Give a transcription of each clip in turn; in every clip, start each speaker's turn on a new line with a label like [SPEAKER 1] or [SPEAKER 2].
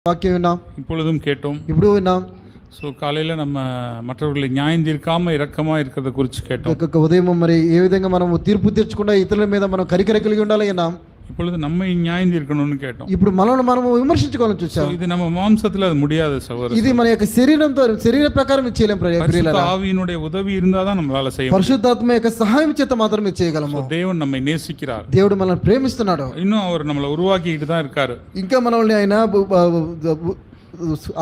[SPEAKER 1] வாக்கியம் விన్నాம்,
[SPEAKER 2] இப்பொழுதும் கேட்டோம்.
[SPEAKER 1] ఇప్పుడు విన్నాం.
[SPEAKER 2] ஸோ காலையில் நம்ம மற்றவர்களை நியாயம் தீர்க்காமல் இரக்கமாக இருக்கிறத குறித்து கேட்டோம்.
[SPEAKER 1] ఉదయం మరి ఏ విధంగా మనం తీర్పు తీర్చకుండా ఇతరుల మీద మనం కరికర కలిగి ఉండాలి విన్నాం.
[SPEAKER 2] இப்பொழுது நம்ம நியாயம் தீர்க்கணும்னு கேட்டோம்.
[SPEAKER 1] ఇప్పుడు మనల్ని మనం విమర్శించుకోవాలని చూసాం.
[SPEAKER 2] இது நம்ம மாம்சத்தில் அது முடியாது சகோதரர்.
[SPEAKER 1] ఇది మన యొక్క శరీర ప్రకారం ఇది చేయలేం.
[SPEAKER 2] పరిశుద్ధ ఆవిயினுடைய உதவி இருந்தால் தான் நம்மளால செய்ய முடியும்.
[SPEAKER 1] పరిశుద్ధాత్మ యొక్క సహాయం చేత మాత్రమే చేయగలము.
[SPEAKER 2] தேவன் நம்மை நேசிக்கிறார்.
[SPEAKER 1] దేవుడు మనల్ని ప్రేమిస్తున్నాడు.
[SPEAKER 2] இன்னும் அவர் நம்மளை உருவாக்கிட்டு தான் இருக்காரு.
[SPEAKER 1] ఇంకా మనల్ని ఆయన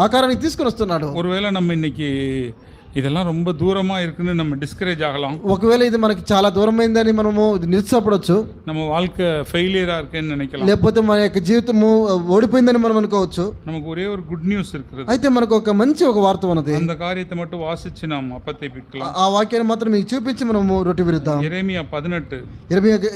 [SPEAKER 1] ఆకారానికి తీసుకొని వస్తున్నాడు.
[SPEAKER 2] ஒருவேளை நம்ம இன்னைக்கு இதெல்லாம் ரொம்ப தூரமா இருக்குன்னு நம்ம டிஸ்கரேஜ் ஆகலாம்.
[SPEAKER 1] ఒకవేళ ఇది మనకి చాలా దూరమైందని మనము నిరుత్సాహపడొచ్చు.
[SPEAKER 2] நம்ம வாழ்க்கை ஃபெயிலியரா இருக்குன்னு நினைக்கலாம்.
[SPEAKER 1] లేకపోతే మన యొక్క జీవితము ఓడిపోయిందని మనం అనుకోవచ్చు.
[SPEAKER 2] நமக்கு ஒரே ஒரு குட் நியூஸ் இருக்குது.
[SPEAKER 1] అయితే మనకు ఒక మంచి వార్త ఉన్నది.
[SPEAKER 2] அந்த காரியத்தை மட்டும் வாசிச்சு நாம் அப்பத்தை பிக்கலாம்.
[SPEAKER 1] ఆ వాక్యాన్ని మాత్రం మీకు చూపించి మనము రొట్టె విరుద్దాం.
[SPEAKER 2] எரேமியா 18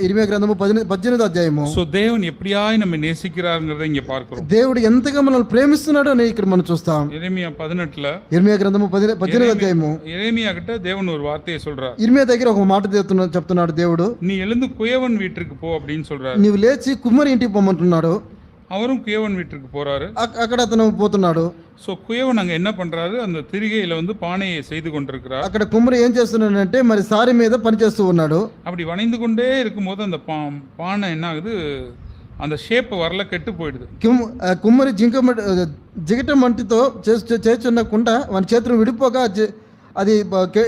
[SPEAKER 1] ఇర్మియా గ్రంథము 18వ అధ్యాయము.
[SPEAKER 2] సో దేవుని எப்படியாய் நம்ம நேசிக்கிறார்ங்கறதை இங்க பார்க்கிறோம்.
[SPEAKER 1] దేవుడు ఎంతగా మనల్ని ప్రేమిస్తున్నాడో అని ఇక్కడ మనం చూస్తాం.
[SPEAKER 2] எரேமியா 18ல
[SPEAKER 1] ఇర్మియా గ్రంథము 18వ అధ్యాయము.
[SPEAKER 2] எரேமியா கிட்ட தேவன் ஒரு வார்த்தையை சொல்றார்.
[SPEAKER 1] ఇర్మియా దగ్గర ఒక మాట చెప్తున్నాడు దేవుడు.
[SPEAKER 2] நீ எழுந்து குயவன் வீட்டுக்கு போ அப்படினு சொல்றாரு.
[SPEAKER 1] నీవు లేచి కుమ్మరి ఇంటికి పొమ్మంటున్నాడు.
[SPEAKER 2] அவரும் குயவன் வீட்டுக்கு போறாரு.
[SPEAKER 1] అక్కడ అతను పోతున్నాడు.
[SPEAKER 2] సో కుయవన్ అங்க என்ன பண்றாரு, அந்த திரிகையில வந்து பானையை செய்து கொண்டிருக்கிறார்.
[SPEAKER 1] అక్కడ కుమ్మరి ఏం చేస్తున్నాడంటే మరి సారి మీద పని చేస్తూ ఉన్నాడు.
[SPEAKER 2] அப்படி வணைந்து கொண்டே இருக்கும்போது அந்த பானை என்ன ஆகுது, அந்த ஷேப் வரல, கெட்டு పోయిடுது.
[SPEAKER 1] కుమ్మరి జిగట మంటితో చేస్తున్న కుండ మన చేతులు విడిపోగా అది
[SPEAKER 2] ఓకే,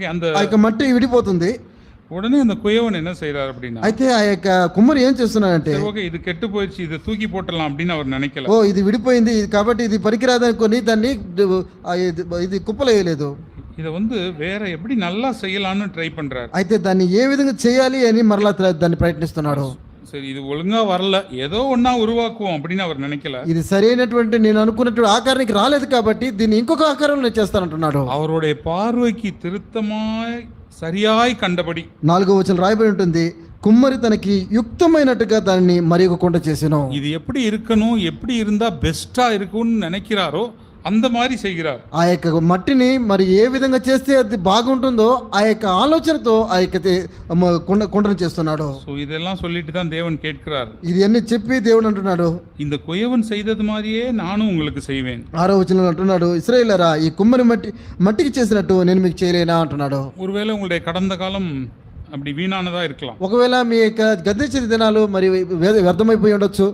[SPEAKER 2] அந்த
[SPEAKER 1] మట్టి విడిపోతుంది.
[SPEAKER 2] உடனே அந்த குயவன் என்ன செய்யறாரு அப்படின்னா,
[SPEAKER 1] అయితే ఆ యొక్క కుమ్మరి ఏం చేస్తున్నాడంటే,
[SPEAKER 2] ఓకే ఇది கெட்டு போயிடுச்சு, இதை தூக்கி போட்டலாம் அப்படின்னு அவர் நினைக்கல.
[SPEAKER 1] ఓ ఇది విడిపోయింది కాబట్టి ఇది పనికిరాదనుకొని దాన్ని ఇది కుప్పలేయలేదు.
[SPEAKER 2] இதை வந்து வேற எப்படி நல்லா செய்யலாம்னு ட்ரை பண்றாரு.
[SPEAKER 1] అయితే దాన్ని ఏ విధంగా చేయాలి అని మరలా దాన్ని ప్రయత్నిస్తున్నాడు.
[SPEAKER 2] சரி இது ஒழுங்கா வரல, ஏதோ ஒன்னா உருவாக்குவோம் அப்படின்னு அவர் நினைக்கல.
[SPEAKER 1] ఇది సరైనటువంటి నేను అనుకున్నట్టు ఆకారానికి రాలేదు కాబట్టి దీన్ని ఇంకొక ఆకారంలో చేస్తానంటున్నాడు.
[SPEAKER 2] அவருடைய பார்வைக்கு திருத்தமாய் சரியாய் கண்டபடி 4వ
[SPEAKER 1] వచనం రాయబడి ఉంటుంది, కుమ్మరి తనకి యుక్తమైనట్టుగా దాన్ని మరి ఒక కుండ చేసెను.
[SPEAKER 2] இது எப்படி இருக்கணும், எப்படி இருந்தா பெஸ்టா இருக்கும்னு நினைக்கிறாரோ அந்த மாதிரி செய்கிறார்.
[SPEAKER 1] ఆ యొక్క మట్టిని మరి ఏ విధంగా చేస్తే అది బాగుంటుందో ఆ యొక్క ఆలోచనతో ఆ యొక్క కుండను చేస్తున్నాడు.
[SPEAKER 2] సో இதெல்லாம் சொல்லிட்டு தான் தேவன் கேட்கிறார்.
[SPEAKER 1] ఇది అన్ని చెప్పి దేవుడు అంటున్నాడు,
[SPEAKER 2] இந்த குயவன் செய்தது மாதிரியே நானும் உங்களுக்கு செய்வேன்.
[SPEAKER 1] 6వ వచనంలో అంటున్నాడు, ఇశ్రాయేలురా ఈ కుమ్మరి మట్టికి చేసినట్టు నేను మీకు చేయలేనా అంటున్నాడు.
[SPEAKER 2] ஒருவேளை உங்களுடைய கடந்த காலம் அப்படி வீணானதா இருக்கலாம்.
[SPEAKER 1] ఒకవేళ మీ యొక్క గతించిన దినాలు మరి వ్యర్థమైపోయి ఉండొచ్చు.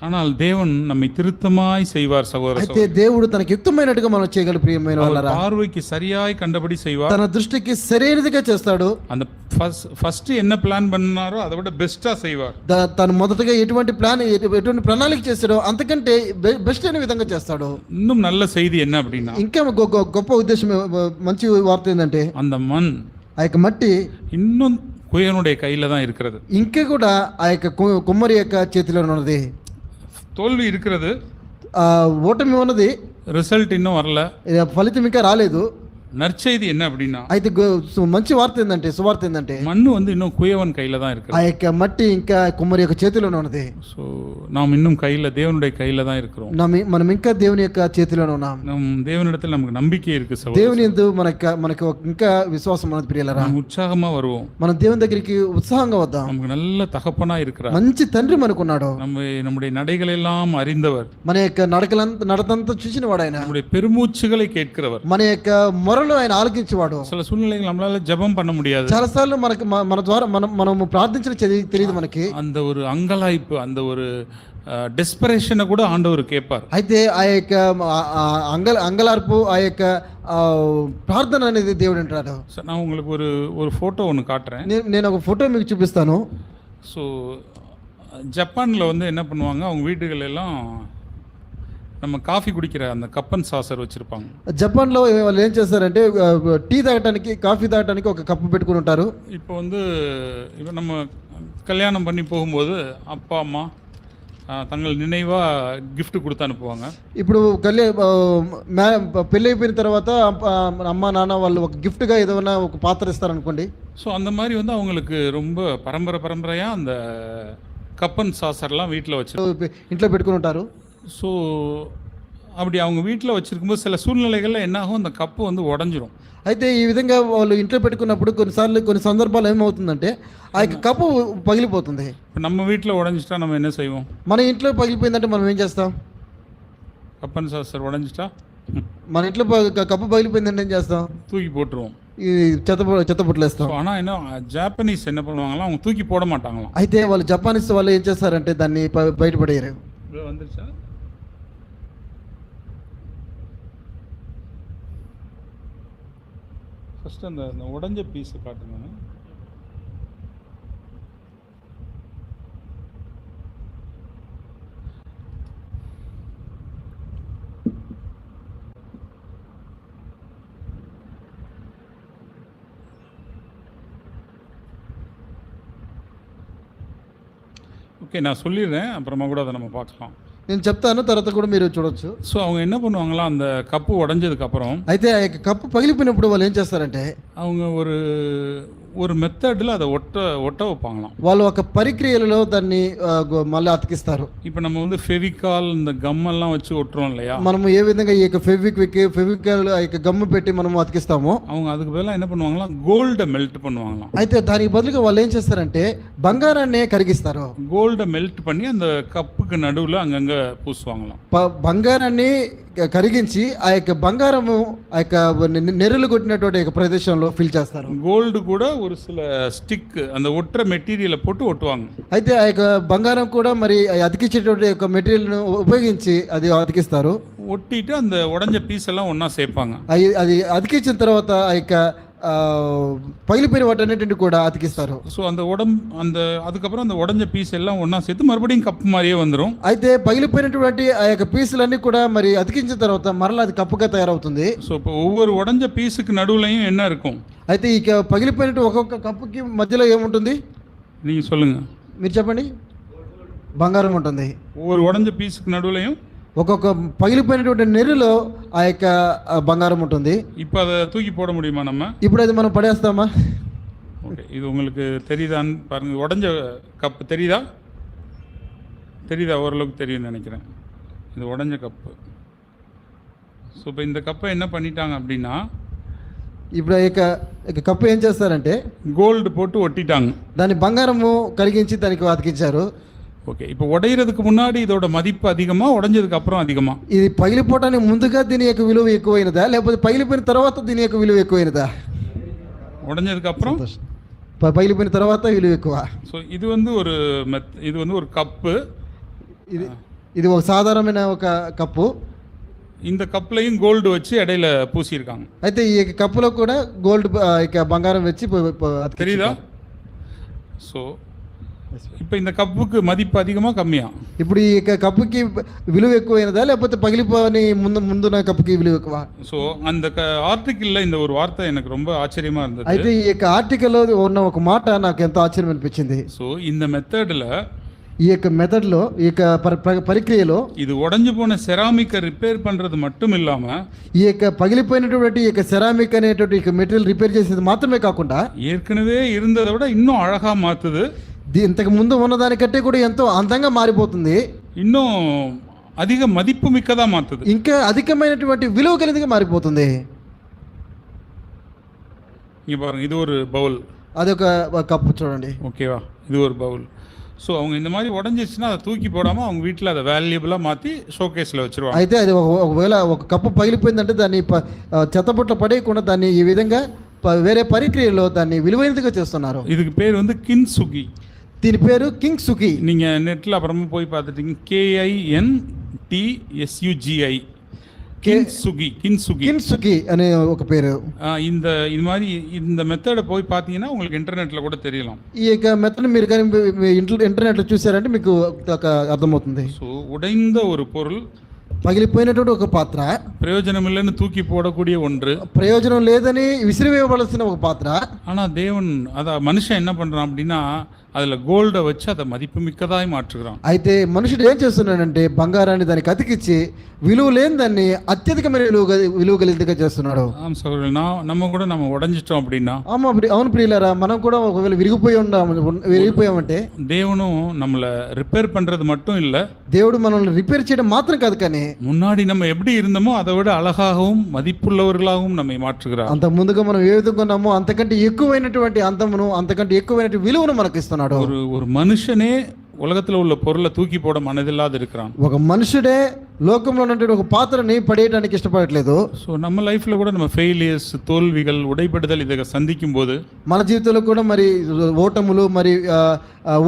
[SPEAKER 2] ஆனால் தேவன் நம்மை திருத்தமாய் செய்வார் சகோதரர்.
[SPEAKER 1] అయితే దేవుడు తనకి యుక్తమైనట్టుగా మనం చేయగల ప్రియమైన వాళ్ళరా,
[SPEAKER 2] பார்வைக்கு சரியாய் கண்டபடி செய்வார்.
[SPEAKER 1] తన దృష్టికి సరైనదిగా చేస్తాడు.
[SPEAKER 2] அந்த ఫస్ట్ என்ன ప్లాన్ பண்ணாரோ அதை விட బెస్టా செய்வார்.
[SPEAKER 1] తను మొదటగా ఎటువంటి ప్రణాళిక చేస్తాడో అంతకంటే బెస్ట్ అనే విధంగా చేస్తాడు.
[SPEAKER 2] இன்னும் நல்ல செய்தி என்ன அப்படின்னா,
[SPEAKER 1] ఇంకా గొప్ప ఉద్దేశం మంచి వార్త ఏంటంటే,
[SPEAKER 2] அந்த மண்
[SPEAKER 1] ఆ యొక్క మట్టి
[SPEAKER 2] இன்னும் குயவனுடைய கையில தான் இருக்கிறது.
[SPEAKER 1] ఇంకా కూడా ఆ యొక్క కుమ్మరి యొక్క చేతిలో ఉన్నది.
[SPEAKER 2] தோல்வி இருக்கிறது,
[SPEAKER 1] ఓటమి ఉన్నది,
[SPEAKER 2] రిజల్ట్ இன்னும் வரல,
[SPEAKER 1] ఫలితం ఇంకా రాలేదు.
[SPEAKER 2] நற்செய்தி என்ன அப்படின்னா,
[SPEAKER 1] అయితే మంచి వార్త ఏంటంటే, సువార్త ఏంటంటే,
[SPEAKER 2] மண்ணு வந்து இன்னும் குயவன் கையில தான் இருக்கு.
[SPEAKER 1] ఆ యొక్క మట్టి ఇంకా కుమ్మరి యొక్క చేతిలోనే ఉన్నది.
[SPEAKER 2] సో நாம் இன்னும் கையில, தேவனுடைய கையில தான் இருக்கிறோம்.
[SPEAKER 1] మనం ఇంకా దేవుని యొక్క చేతిలోనే ఉన్నాం.
[SPEAKER 2] நம் தேவனிடத்தில் நமக்கு நம்பிக்கை இருக்கு சகோதரர்.
[SPEAKER 1] దేవుని యందు మనకు ఇంకా విశ్వాసం ఉన్నది ప్రియులారా.
[SPEAKER 2] ఉత్సాహంగా வருவோம்.
[SPEAKER 1] మనం దేవుని దగ్గరికి ఉత్సాహంగా వద్దాం.
[SPEAKER 2] நமக்கு நல்ல தகப்பனா இருக்கிறார்.
[SPEAKER 1] మంచి తండ్రి మనకున్నాడు.
[SPEAKER 2] நம்முடைய நடைகளை எல்லாம் அறிந்தவர்.
[SPEAKER 1] మన యొక్క నడతంతా చూసిన వాడు ఆయన.
[SPEAKER 2] நம்முடைய பெருமூச்சுகளை கேட்கிறவர்.
[SPEAKER 1] మన యొక్క మొరలు ఆయన ఆలకించేవాడు.
[SPEAKER 2] சில சூழ்நிலைகள் நம்மளால ஜெபம் பண்ண முடியாது.
[SPEAKER 1] చాలా సార్లు మన ద్వారా మనం ప్రార్థించిన తెలియదు మనకి.
[SPEAKER 2] அந்த ஒரு அங்கலாய்ப்பு, அந்த ஒரு டெஸ்பரேஷனை கூட ஆண்டவர் கேட்பார்.
[SPEAKER 1] అయితే ఆ యొక్క అంగలార్పు, ఆ యొక్క ప్రార్థన అనేది దేవుడు అంటాడు.
[SPEAKER 2] நான் உங்களுக்கு ஒரு ஃபோட்டோ ஒன்று காட்டுறேன்.
[SPEAKER 1] నేను ఒక ఫోటో మీకు చూపిస్తాను.
[SPEAKER 2] ஸோ ஜப்பானில் வந்து என்ன பண்ணுவாங்க, அவங்க வீட்டுகள் எல்லாம் நம்ம காஃபி குடிக்கிற அந்த கப்பன் சாசர் வச்சுருப்பாங்க.
[SPEAKER 1] జపాన్లో వాళ్ళు ఏం చేస్తారంటే టీ తాగటానికి, కాఫీ తాగటానికి ఒక కప్పు పెట్టుకుని ఉంటారు.
[SPEAKER 2] இப்போ வந்து இப்போ நம்ம கல்யாணம் பண்ணி போகும்போது அப்பா அம்மா தங்கள் நினைவாக கிஃப்ட் கொடுத்து அனுப்புவாங்க.
[SPEAKER 1] ఇప్పుడు పెళ్ళి అయిపోయిన తర్వాత అమ్మ నాన్న వాళ్ళు ఒక గిఫ్ట్గా ఏదైనా ఒక పాత్ర ఇస్తారనుకోండి.
[SPEAKER 2] ஸோ அந்த மாதிரி வந்து அவங்களுக்கு ரொம்ப பரம்பரையாக அந்த கப்பன் சாசர்லாம் வீட்டில் வச்சு
[SPEAKER 1] ఇంట్లో పెట్టుకుని ఉంటారు.
[SPEAKER 2] ஸோ அப்படி அவங்க வீட்டில் வச்சுருக்கும்போது சில சூழ்நிலைகளில் என்னாகும், அந்த கப்பு வந்து உடஞ்சிரும்.
[SPEAKER 1] అయితే ఈ విధంగా వాళ్ళు ఇంట్లో పెట్టుకున్నప్పుడు కొన్ని సందర్భాలు ఏమవుతుందంటే ఆ యొక్క కప్పు పగిలిపోతుంది.
[SPEAKER 2] நம்ம வீட்டில் உடஞ்சிட்டா நம்ம என்ன செய்வோம்?
[SPEAKER 1] మన ఇంట్లో పగిలిపోయిందంటే మనం ఏం చేస్తాం?
[SPEAKER 2] கப்பன் சாசர் உடஞ்சிட்டா
[SPEAKER 1] మన ఇంట్లో కప్పు పగిలిపోయిందంటే ఏం చేస్తాం?
[SPEAKER 2] தூக்கி போட்டுருவோம்.
[SPEAKER 1] ఈ చెత్తపుట్లు వేస్తాం.
[SPEAKER 2] ஆனால் என்ன ஜாப்பனீஸ் என்ன பண்ணுவாங்களாம், அவங்க தூக்கி போட மாட்டாங்களாம்.
[SPEAKER 1] అయితే వాళ్ళు జపానీస్ వాళ్ళు ఏం చేస్తారంటే దాన్ని బయటపడేయరు.
[SPEAKER 2] வந்துருச்சா? ஃபஸ்ட்டு அந்த உடஞ்ச பீஸை காட்டுங்க. ஓகே, நான் சொல்லிடுறேன், அப்புறமா கூட அதை நம்ம பார்க்கலாம்.
[SPEAKER 1] నేను చెప్తాను, తర్వాత కూడా మీరు చూడొచ్చు.
[SPEAKER 2] ஸோ அவங்க என்ன பண்ணுவாங்களா, அந்த கப்பு உடஞ்சதுக்கப்புறம்
[SPEAKER 1] అయితే ఆ యొక్క కప్పు పగిలిపోయినప్పుడు వాళ్ళు ఏం చేస్తారంటే
[SPEAKER 2] அவங்க ஒரு மெத்தடில் அதை ஒட்ட வைப்பாங்களாம்.
[SPEAKER 1] వాళ్ళు ఒక పరిక్రియలలో దాన్ని మళ్ళీ అతికిస్తారు.
[SPEAKER 2] இப்போ நம்ம வந்து ఫెవికాల్ இந்த గమ్మెல்லாம் வச்சு ஒட்டுறோம் இல்லையா,
[SPEAKER 1] మనము ఏ విధంగా ఈ యొక్క ఫెవికాల్ ఆ యొక్క గమ్ము పెట్టి మనము అతికిస్తామో
[SPEAKER 2] அவங்க அதுக்கு பதிலாக என்ன பண்ணுவாங்களாம், கோல்டை மெல்ட் பண்ணுவாங்களாம்.
[SPEAKER 1] అయితే దానికి బదులుగా వాళ్ళు ఏం చేస్తారంటే బంగారాన్ని కరిగిస్తారు.
[SPEAKER 2] கோல்டை மெல்ட் பண்ணி அந்த கப்புக்கு நடுவில் அங்கங்கே பூசுவாங்களாம்.
[SPEAKER 1] బంగారాన్ని కరిగించి ఆ యొక్క బంగారము ఆ యొక్క నెర్రలు కొట్టినటువంటి యొక్క ప్రదేశంలో ఫిల్ చేస్తారు.
[SPEAKER 2] గోల్డ్ కూడా ஒரு சில ஸ்டிக் அந்த ஒட்டுற மெட்டீரியலை போட்டு ஒட்டுவாங்க.
[SPEAKER 1] అయితే ఆ యొక్క బంగారం కూడా మరి అతికించేటువంటి యొక్క మెటీరియల్ను ఉపయోగించి అది అతికిస్తారు.
[SPEAKER 2] ஒட்டிட்டு அந்த உடஞ்ச பீஸ் எல்லாம் ஒன்றா சேர்ப்பாங்க.
[SPEAKER 1] అది అతికించిన తర్వాత ఆ యొక్క పగిలిపోయిన వాటన్నిటిని కూడా అతికిస్తారు.
[SPEAKER 2] ஸோ அதுக்கப்புறம் அந்த உடஞ்ச பீஸ் எல்லாம் ஒன்றா சேர்த்து மறுபடியும் கப்பு மாதிரியே வந்துடும்.
[SPEAKER 1] అయితే పగిలిపోయినటువంటి ఆ యొక్క పీసులన్నీ కూడా మరి అతికించిన తర్వాత మరలా అది కప్పుగా తయారవుతుంది.
[SPEAKER 2] ஸோ இப்போ ஒவ்வொரு உடஞ்ச பீஸுக்கு நடுவுலையும் என்ன இருக்கும்?
[SPEAKER 1] అయితే ఈ పగిలిపోయినట్టు ఒక్కొక్క కప్పుకి మధ్యలో ఏముంటుంది?
[SPEAKER 2] நீங்கள் சொல்லுங்க,
[SPEAKER 1] మీరు చెప్పండి. బంగారం ఉంటుంది.
[SPEAKER 2] ஒவ்வொரு உடஞ்ச பீஸுக்கு நடுவுலையும்
[SPEAKER 1] ఒక్కొక్క పగిలిపోయినటువంటి నెర్రులో ఆ యొక్క బంగారం ఉంటుంది.
[SPEAKER 2] இப்போ அதை தூக்கி போட முடியுமா நம்ம?
[SPEAKER 1] ఇప్పుడు అది మనం పడేస్తామా?
[SPEAKER 2] ஓகே, இது உங்களுக்கு தெரியுதான்னு பாருங்கள். உடஞ்ச கப்பு தெரியுதா? ஓரளவுக்கு தெரியும்னு நினைக்கிறேன். இது உடஞ்ச கப்பு. ஸோ இப்போ இந்த கப்பை என்ன பண்ணிட்டாங்க அப்படின்னா,
[SPEAKER 1] ఇప్పుడు ఆ యొక్క కప్పు ఏం చేస్తారంటే
[SPEAKER 2] கோல்டு போட்டு ஒட்டிட்டாங்க.
[SPEAKER 1] దాని బంగారము కరిగించి దానికి అతికించారు.
[SPEAKER 2] ఓకే, இப்போ உடையிறதுக்கு முன்னாடி இதோட மதிப்பு அதிகமா, உடைஞ்சதுக்கு அப்புறம் அதிகமா?
[SPEAKER 1] ఇది పగిలిపోవడానికి ముందుగా దీని యొక్క విలువ ఎక్కువైనదా, లేకపోతే పగిలిపోయిన తర్వాత దీని యొక్క విలువ ఎక్కువైనదా?
[SPEAKER 2] உடைஞ்சதுக்கு அப்புறம்
[SPEAKER 1] పగిలిపోయిన తర్వాత విలువ ఎక్కువ.
[SPEAKER 2] సో ఇది வந்து ஒரு கப்பு.
[SPEAKER 1] ఇది ఒక సాధారణమైన ఒక కప్పు.
[SPEAKER 2] இந்த கப்லையும் கோல்டு வச்சு இடையில பூசியிருக்காங்க.
[SPEAKER 1] అయితే ఈ కప్పులో కూడా గోల్డ్ బంగారం వచ్చి
[SPEAKER 2] தெரியுதா? ஸோ இப்போ இந்த கப்புக்கு மதிப்பு அதிகமா கம்மியா?
[SPEAKER 1] ఇప్పుడు ఈ కప్పుకి విలువ ఎక్కువైనదా, లేకపోతే పగిలిపోని ముందున్న కప్పుకి విలువ ఎక్కువ?
[SPEAKER 2] ஸோ அந்த ఆర్టికల్లో இந்த ஒரு వార్త எனக்கு ரொம்ப ఆశ్చర్యமா இருந்தது.
[SPEAKER 1] అయితే ఈ యొక్క ఆర్టికల్లో ఉన్న ఒక మాట నాకు ఎంతో ఆశ్చర్యం అనిపించింది.
[SPEAKER 2] ஸோ இந்த மெத்தடில்,
[SPEAKER 1] ఈ యొక్క మెథడ్లో, ఈ యొక్క ప్రక్రియలో
[SPEAKER 2] ఇది உடைஞ்சு போன செராமிக்கை ரிப்பேர் பண்றது மட்டும் இல்லாம,
[SPEAKER 1] ఈ యొక్క పగిలిపోయినటువంటి ఈ యొక్క సెరామిక్ అనేటువంటి మెటీరియల్ రిపేర్ చేసేది మాత్రమే కాకుండా
[SPEAKER 2] ஏற்கனவே இருந்ததை விட இன்னும் அழகா மாத்துது.
[SPEAKER 1] ఇంతకు ముందు ఉన్నదానికంటే కూడా ఎంతో అందంగా మారిపోతుంది.
[SPEAKER 2] இன்னும் அதிக மதிப்பு மிக்கதா மாத்துது.
[SPEAKER 1] ఇంకా అధికమైనటువంటి విలువ కలిగినదిగా మారిపోతుంది.
[SPEAKER 2] இங்க பாருங்க, இது ஒரு பவுல்.
[SPEAKER 1] అదొక కప్పు చూడండి.
[SPEAKER 2] ஓகேவா? இது ஒரு பவுல். ஸோ அவங்க இந்த மாதிரி உடஞ்சிச்சுன்னா அதை தூக்கி போடாமல் அவங்க வீட்டில் அதை வேல்யூபிளாக மாற்றி ஷோகேஸில் వச்சிருவாங்க.
[SPEAKER 1] అయితే అది ఒకవేళ ఒక కప్పు పగిలిపోయిందంటే దాన్ని చెత్తబుట్ట పడేయకుండా దాన్ని ఈ విధంగా వేరే పరిక్రియలో దాన్ని విలువైనదిగా చేస్తున్నారు.
[SPEAKER 2] இதுக்கு பேர் வந்து கின்சுகி.
[SPEAKER 1] దీని పేరు కింగ్ సుకి.
[SPEAKER 2] நீங்கள் நெட்டில் அப்புறமா போய் பார்த்துட்டீங்க, KINTSUGI, கின்சுகி అనే ఒక పేరు. இது மாதிரி இந்த மெத்தடை போய் பார்த்தீங்கன்னா உங்களுக்கு இன்டர்நெட்டில் கூட தெரியலாம்.
[SPEAKER 1] ఈ యొక్క మెథడ్ మీరు కానీ ఇంటర్నెట్లో చూసారంటే మీకు అర్థమవుతుంది.
[SPEAKER 2] ஸோ உடைந்த ஒரு பொருள்,
[SPEAKER 1] పగిలిపోయినటువంటి ఒక పాత్ర,
[SPEAKER 2] ప్రయోజనం இல்லைன்னு தூக்கி போடக்கூடிய ஒன்று,
[SPEAKER 1] ప్రయోజనం లేదని విసిరివేయవలసిన ఒక పాత్ర.
[SPEAKER 2] ஆனால் தேவன் மனுஷன் என்ன பண்ணுறான் அப்படின்னா, அதில் கோல்டை வச்சு அதை மதிப்பு மிக்கதாய் மாற்றுகிறான்.
[SPEAKER 1] అయితే మనుషుడు ఏం చేస్తున్నాడంటే బంగారాన్ని దానికి అతికించి విలువ లేని దాన్ని అత్యధికమైన విలువ కలిగినదిగా చేస్తున్నాడు.
[SPEAKER 2] நம்ம కూడా உடைஞ்சிட்டோம் அப்படின்னா,
[SPEAKER 1] అవును ప్రియులారా, మనం కూడా ఒకవేళ విరిగిపోయామంటే
[SPEAKER 2] தேவனும் நம்மளை ரிப்பேர் பண்றது மட்டும் இல்ல,
[SPEAKER 1] దేవుడు మనల్ని రిపేర్ చేయడం మాత్రం కాదు, కానీ
[SPEAKER 2] முன்னாடி நம்ம எப்படி இருந்தோமோ அதை விட அழகாகவும் மதிப்புள்ளவர்களாகவும் நம்மை மாற்றுகிறார்.
[SPEAKER 1] అంత ముందుగా మనం ఏ విధంగా ఉన్నామో అంతకంటే ఎక్కువైనటువంటి అందమును, అంతకంటే ఎక్కువైనటువంటి విలువను మనకు ఇస్తున్నాడు.
[SPEAKER 2] ஒரு மனுஷனே உலகத்தில் உள்ள பொருளை தூக்கி போட மனதில்லாது இருக்கிறான்.
[SPEAKER 1] ఒక మనుషుడే లోకంలో ఉన్నటువంటి ఒక పాత్రని పడేయడానికి ఇష్టపడట్లేదు.
[SPEAKER 2] ஸோ நம்ம லைஃப்பில் கூட நம்ம ஃபெயிலியர்ஸ், தோல்விகள், உடைப்படுதல் இதை சந்திக்கும் போது
[SPEAKER 1] మన జీవితంలో కూడా మరి ఓటములు మరి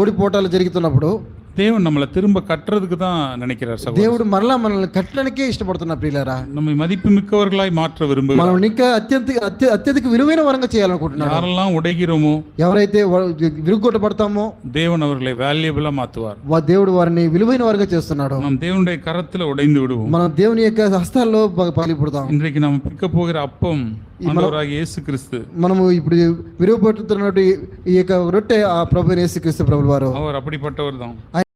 [SPEAKER 1] ఓడిపోవటాలు జరుగుతున్నప్పుడు
[SPEAKER 2] தேவன் நம்மளை திரும்ப கட்டுறதுக்கு தான் நினைக்கிறார் சகோதரர்.
[SPEAKER 1] దేవుడు మరలా మనల్ని కట్టడానికే ఇష్టపడుతున్నారు ప్రియులారా.
[SPEAKER 2] நம்மை மதிப்பு மிக்கவர்களாய் மாற்ற விரும்புகிறார்.
[SPEAKER 1] మనం ఇంకా అత్యధిక విలువైన వరంగా చేయాలనుకుంటున్నాడు.
[SPEAKER 2] யாரெல்லாம் உடைகிறோமோ,
[SPEAKER 1] ఎవరైతే విరుగొట్టబడతామో
[SPEAKER 2] தேவன் அவர்களை வேல்யூபிளா மாற்றுவார்.
[SPEAKER 1] దేవుడు వారిని విలువైన వారుగా చేస్తున్నాడు.
[SPEAKER 2] நாம் தேவனுடைய கரத்தில் உடைந்து விடுவோம்.
[SPEAKER 1] మనం దేవుని యొక్క హస్తాల్లో పగిలిపుడతాం.
[SPEAKER 2] இன்றைக்கு நாம் பிக்க போகிற அப்பம் ஆண்டவராகிய இயேசு கிறிஸ்து.
[SPEAKER 1] మనము ఇప్పుడు విరుగొట్టుతున్నట్టు ఈ యొక్క రొట్టె ఆ ప్రభువైన యేసుక్రీస్తు ప్రభువు వారు.
[SPEAKER 2] அவர் அப்படிப்பட்டவர் தான்.